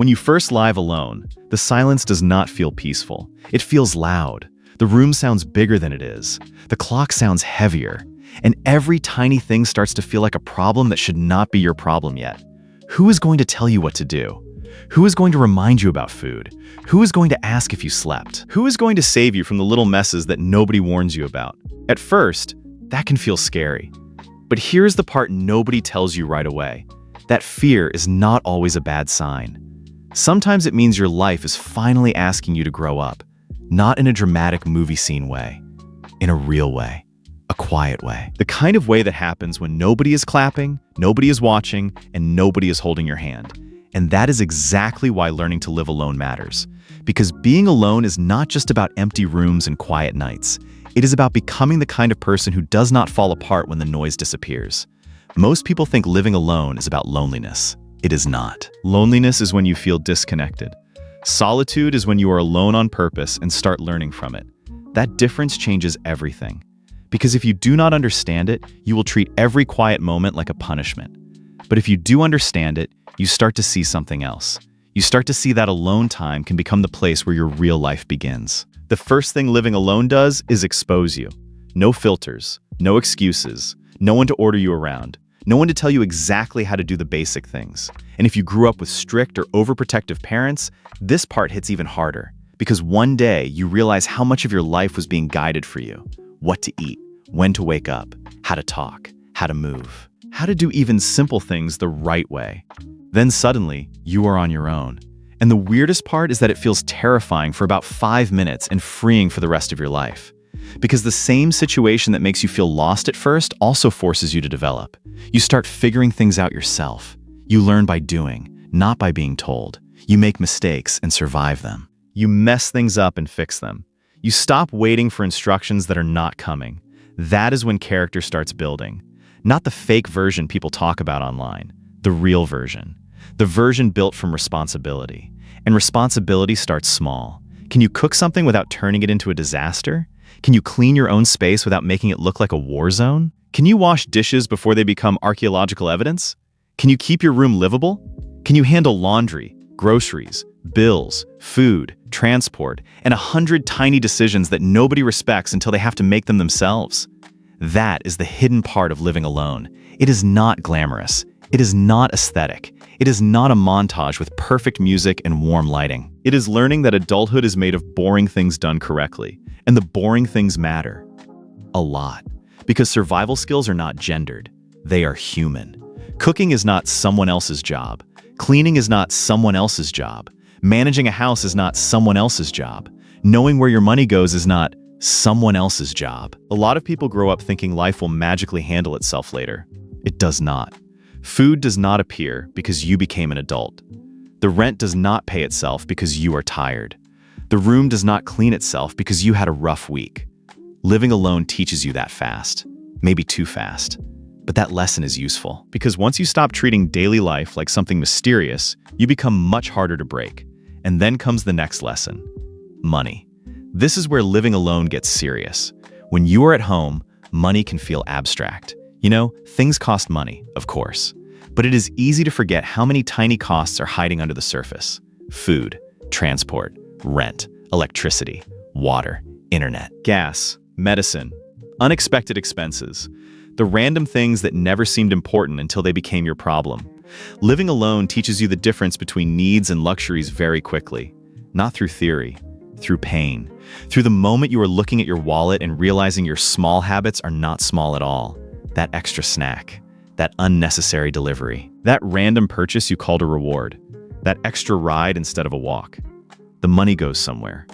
When you first live alone, the silence does not feel peaceful. It feels loud. The room sounds bigger than it is. The clock sounds heavier. And every tiny thing starts to feel like a problem that should not be your problem yet. Who is going to tell you what to do? Who is going to remind you about food? Who is going to ask if you slept? Who is going to save you from the little messes that nobody warns you about? At first, that can feel scary. But here's the part nobody tells you right away. That fear is not always a bad sign. Sometimes it means your life is finally asking you to grow up, not in a dramatic movie scene way, in a real way, a quiet way. The kind of way that happens when nobody is clapping, nobody is watching, and nobody is holding your hand. And that is exactly why learning to live alone matters. Because being alone is not just about empty rooms and quiet nights. It is about becoming the kind of person who does not fall apart when the noise disappears. Most people think living alone is about loneliness. It is not. Loneliness is when you feel disconnected. Solitude is when you are alone on purpose and start learning from it. That difference changes everything. Because if you do not understand it, you will treat every quiet moment like a punishment. But if you do understand it, you start to see something else. You start to see that alone time can become the place where your real life begins. The first thing living alone does is expose you. No filters, no excuses, no one to order you around, no one to tell you exactly how to do the basic things. And if you grew up with strict or overprotective parents, this part hits even harder. Because one day you realize how much of your life was being guided for you. What to eat, when to wake up, how to talk, how to move, how to do even simple things the right way. Then suddenly, you are on your own. And the weirdest part is that it feels terrifying for about 5 minutes and freeing for the rest of your life. Because the same situation that makes you feel lost at first also forces you to develop. You start figuring things out yourself. You learn by doing, not by being told. You make mistakes and survive them. You mess things up and fix them. You stop waiting for instructions that are not coming. That is when character starts building. Not the fake version people talk about online. The real version. The version built from responsibility. And responsibility starts small. Can you cook something without turning it into a disaster? Can you clean your own space without making it look like a war zone? Can you wash dishes before they become archaeological evidence? Can you keep your room livable? Can you handle laundry, groceries, bills, food, transport, and 100 tiny decisions that nobody respects until they have to make them themselves? That is the hidden part of living alone. It is not glamorous. It is not aesthetic. It is not a montage with perfect music and warm lighting. It is learning that adulthood is made of boring things done correctly, and the boring things matter. A lot. Because survival skills are not gendered. They are human. Cooking is not someone else's job. Cleaning is not someone else's job. Managing a house is not someone else's job. Knowing where your money goes is not someone else's job. A lot of people grow up thinking life will magically handle itself later. It does not. Food does not appear because you became an adult. The rent does not pay itself because you are tired. The room does not clean itself because you had a rough week. Living alone teaches you that fast. Maybe too fast. But that lesson is useful. Because once you stop treating daily life like something mysterious, you become much harder to break. And then comes the next lesson. Money. This is where living alone gets serious. When you are at home, money can feel abstract. You know, things cost money, of course. But it is easy to forget how many tiny costs are hiding under the surface. Food, transport, rent, electricity, water, internet, gas, medicine, unexpected expenses. The random things that never seemed important until they became your problem. Living alone teaches you the difference between needs and luxuries very quickly. Not through theory, through pain. Through the moment you are looking at your wallet and realizing your small habits are not small at all. That extra snack, that unnecessary delivery, that random purchase you called a reward, that extra ride instead of a walk. The money goes somewhere.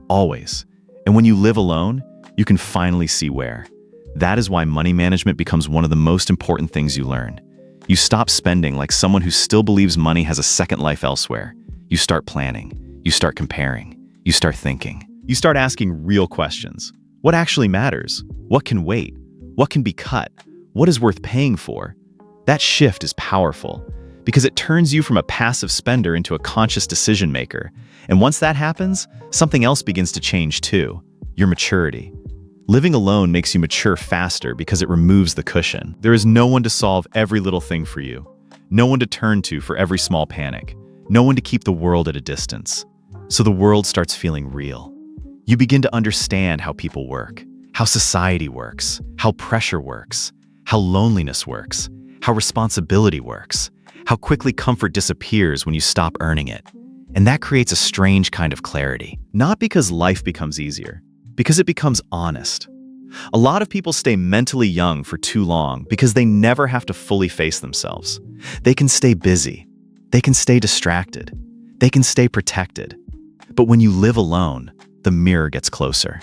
Always. And when you live alone, you can finally see where. That is why money management becomes one of the most important things you learn. You stop spending like someone who still believes money has a second life elsewhere. You start planning. You start comparing. You start thinking. You start asking real questions. What actually matters? What can wait? What can be cut? What is worth paying for? That shift is powerful because it turns you from a passive spender into a conscious decision maker. And once that happens, something else begins to change too. Your maturity. Living alone makes you mature faster because it removes the cushion. There is no one to solve every little thing for you. No one to turn to for every small panic. no one to keep the world at a distance. So the world starts feeling real. You begin to understand how people work, how society works, how pressure works, how loneliness works, how responsibility works, how quickly comfort disappears when you stop earning it. And that creates a strange kind of clarity. Not because life becomes easier, because it becomes honest. A lot of people stay mentally young for too long because they never have to fully face themselves. They can stay busy. They can stay distracted. They can stay protected. But when you live alone, the mirror gets closer.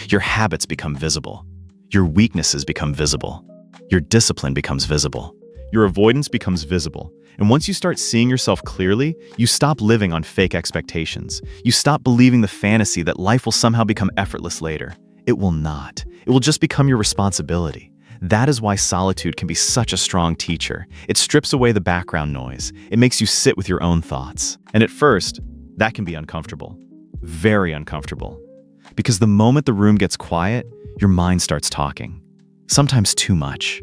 Your habits become visible. Your weaknesses become visible. Your discipline becomes visible. Your avoidance becomes visible. And once you start seeing yourself clearly, you stop living on fake expectations. You stop believing the fantasy that life will somehow become effortless later. It will not. It will just become your responsibility. That is why solitude can be such a strong teacher. It strips away the background noise. It makes you sit with your own thoughts. And at first, that can be uncomfortable. Very uncomfortable. Because the moment the room gets quiet, your mind starts talking. Sometimes too much.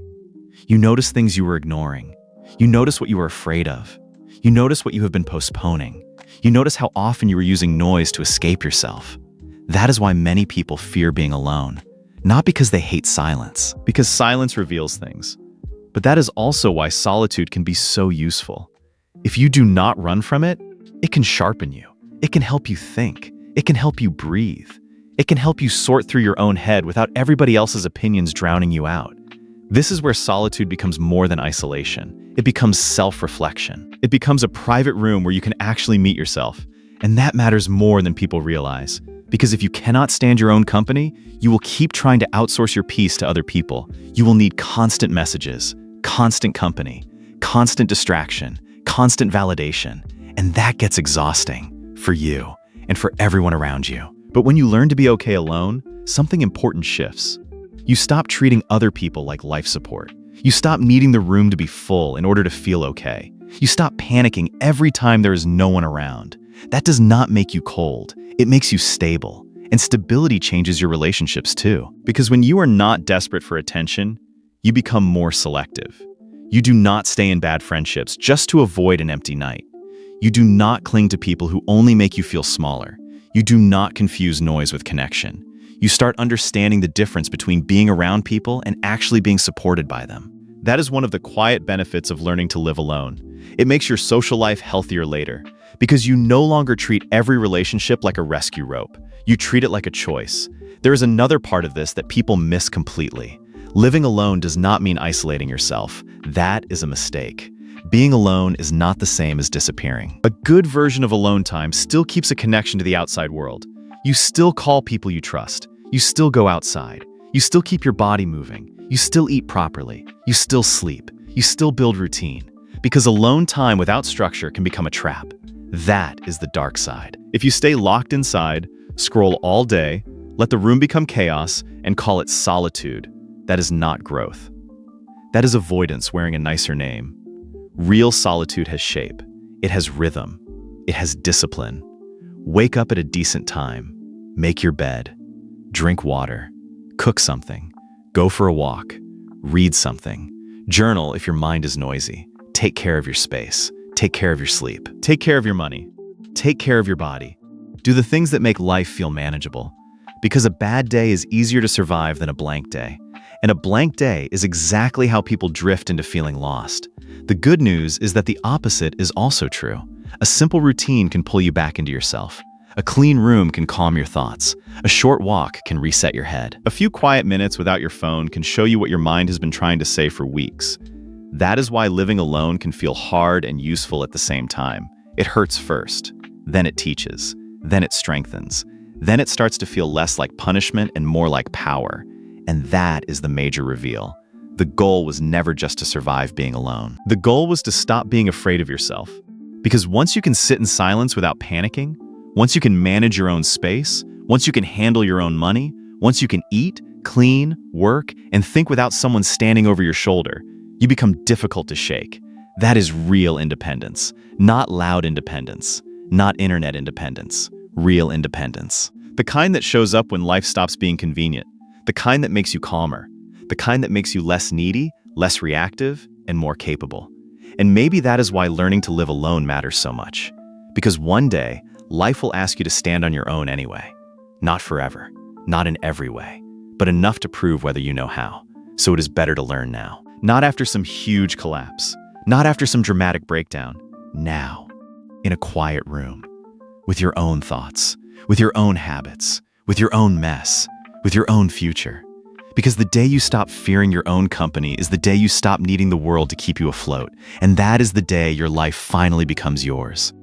You notice things you were ignoring. You notice what you were afraid of. You notice what you have been postponing. You notice how often you were using noise to escape yourself. That is why many people fear being alone. Not because they hate silence, because silence reveals things. But that is also why solitude can be so useful. If you do not run from it, it can sharpen you. It can help you think. It can help you breathe. It can help you sort through your own head without everybody else's opinions drowning you out. This is where solitude becomes more than isolation. It becomes self-reflection. It becomes a private room where you can actually meet yourself. And that matters more than people realize. Because if you cannot stand your own company, you will keep trying to outsource your peace to other people. You will need constant messages, constant company, constant distraction, constant validation. And that gets exhausting for you and for everyone around you. But when you learn to be okay alone, something important shifts. You stop treating other people like life support. You stop needing the room to be full in order to feel okay. You stop panicking every time there is no one around. That does not make you cold. It makes you stable. And stability changes your relationships too. Because when you are not desperate for attention, you become more selective. You do not stay in bad friendships just to avoid an empty night. You do not cling to people who only make you feel smaller. You do not confuse noise with connection. You start understanding the difference between being around people and actually being supported by them. That is one of the quiet benefits of learning to live alone. It makes your social life healthier later, because you no longer treat every relationship like a rescue rope. You treat it like a choice. There is another part of this that people miss completely. Living alone does not mean isolating yourself. That is a mistake. Being alone is not the same as disappearing. A good version of alone time still keeps a connection to the outside world. You still call people you trust. You still go outside. You still keep your body moving. You still eat properly. You still sleep. You still build routine. Because alone time without structure can become a trap. That is the dark side. If you stay locked inside, scroll all day, let the room become chaos, and call it solitude, that is not growth. That is avoidance wearing a nicer name. Real solitude has shape. It has rhythm. It has discipline. Wake up at a decent time. Make your bed. Drink water. Cook something. Go for a walk. Read something. Journal if your mind is noisy. Take care of your space. Take care of your sleep. Take care of your money. Take care of your body. Do the things that make life feel manageable. Because a bad day is easier to survive than a blank day. And a blank day is exactly how people drift into feeling lost. The good news is that the opposite is also true. A simple routine can pull you back into yourself. A clean room can calm your thoughts. A short walk can reset your head. A few quiet minutes without your phone can show you what your mind has been trying to say for weeks. That is why living alone can feel hard and useful at the same time. It hurts first, then it teaches, then it strengthens. Then it starts to feel less like punishment and more like power. And that is the major reveal. The goal was never just to survive being alone. The goal was to stop being afraid of yourself. Because once you can sit in silence without panicking, once you can manage your own space, once you can handle your own money, once you can eat, clean, work, and think without someone standing over your shoulder, you become difficult to shake. That is real independence, not loud independence, not internet independence, real independence. The kind that shows up when life stops being convenient, the kind that makes you calmer, the kind that makes you less needy, less reactive, and more capable. And maybe that is why learning to live alone matters so much. Because one day, life will ask you to stand on your own anyway. Not forever, not in every way, but enough to prove whether you know how. So it is better to learn now. Not after some huge collapse, not after some dramatic breakdown. Now, in a quiet room, with your own thoughts, with your own habits, with your own mess, with your own future. Because the day you stop fearing your own company is the day you stop needing the world to keep you afloat. And that is the day your life finally becomes yours.